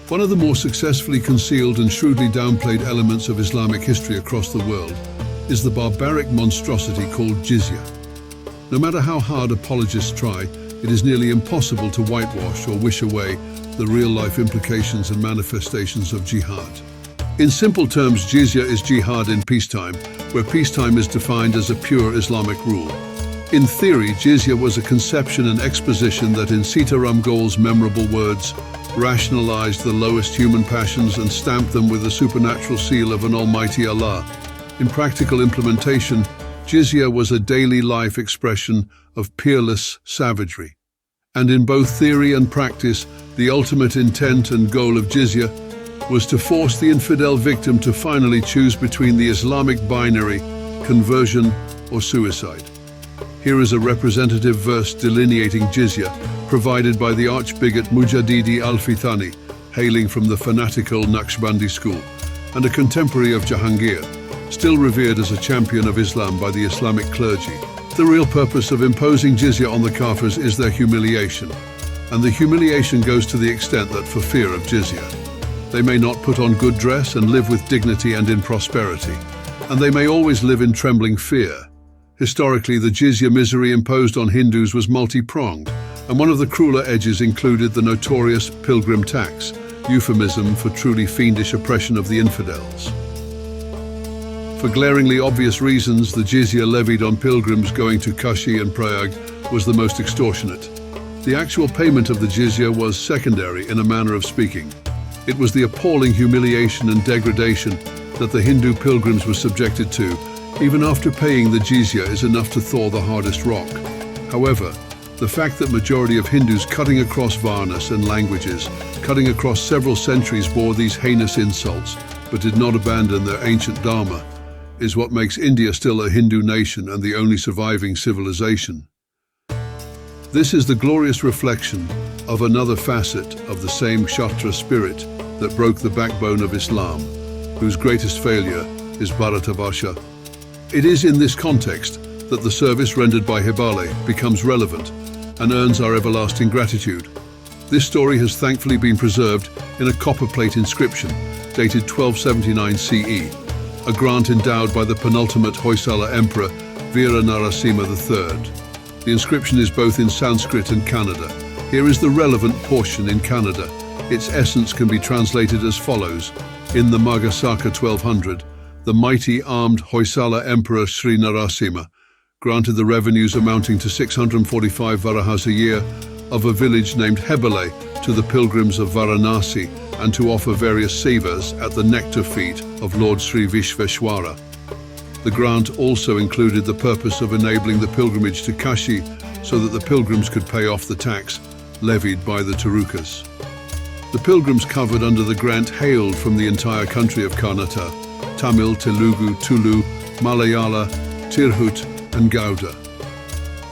One of the more successfully concealed and shrewdly downplayed elements of Islamic history across the world is the barbaric monstrosity called jizya. No matter how hard apologists try, it is nearly impossible to whitewash or wish away the real-life implications and manifestations of jihad. In simple terms, jizya is jihad in peacetime, where peacetime is defined as a pure Islamic rule. In theory, jizya was a conception and exposition that in Sitaram Gaul's memorable words, rationalized the lowest human passions and stamped them with the supernatural seal of an almighty Allah. In practical implementation, jizya was a daily life expression of peerless savagery. And in both theory and practice, the ultimate intent and goal of jizya was to force the infidel victim to finally choose between the Islamic binary, conversion or suicide. Here is a representative verse delineating jizya, provided by the arch-bigot Mujaddidi al-Fithani, hailing from the fanatical Naqshbandi school, and a contemporary of Jahangir, still revered as a champion of Islam by the Islamic clergy. The real purpose of imposing jizya on the Kafirs is their humiliation, and the humiliation goes to the extent that for fear of jizya, they may not put on good dress and live with dignity and in prosperity, and they may always live in trembling fear. Historically, the jizya misery imposed on Hindus was multi-pronged, and one of the crueler edges included the notorious pilgrim tax, euphemism for truly fiendish oppression of the infidels. For glaringly obvious reasons, the jizya levied on pilgrims going to Kashi and Prayag was the most extortionate. The actual payment of the jizya was secondary in a manner of speaking. It was the appalling humiliation and degradation that the Hindu pilgrims were subjected to. Even after paying the jizya is enough to thaw the hardest rock. However, the fact that majority of Hindus cutting across varnas and languages, cutting across several centuries bore these heinous insults, but did not abandon their ancient dharma, is what makes India still a Hindu nation and the only surviving civilization. This is the glorious reflection of another facet of the same Kshatriya spirit that broke the backbone of Islam, whose greatest failure is Bharatavarsha. It is in this context that the service rendered by Hibale becomes relevant and earns our everlasting gratitude. This story has thankfully been preserved in a copper plate inscription dated 1279 CE, a grant endowed by the penultimate Hoysala Emperor Veera Narasimha III. The inscription is both in Sanskrit and Kannada. Here is the relevant portion in Kannada. Its essence can be translated as follows. In the Magasaka 1200, the mighty armed Hoysala Emperor Sri Narasimha granted the revenues amounting to 645 varahas a year of a village named Hebale to the pilgrims of Varanasi and to offer various sevas at the nectar feet of Lord Sri Vishveshwara. The grant also included the purpose of enabling the pilgrimage to Kashi so that the pilgrims could pay off the tax levied by the Tarukas. The pilgrims covered under the grant hailed from the entire country of Karnataka, Tamil, Telugu, Tulu, Malayala, Tirhut and Gauda.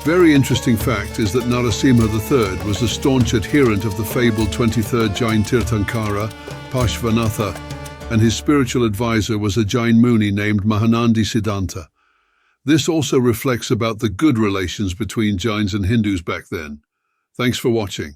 Very interesting fact is that Narasimha III was a staunch adherent of the fabled 23rd Jain Tirthankara, Parshvanatha, and his spiritual advisor was a Jain Muni named Mahanandi Siddhanta. This also reflects about the good relations between Jains and Hindus back then. Thanks for watching.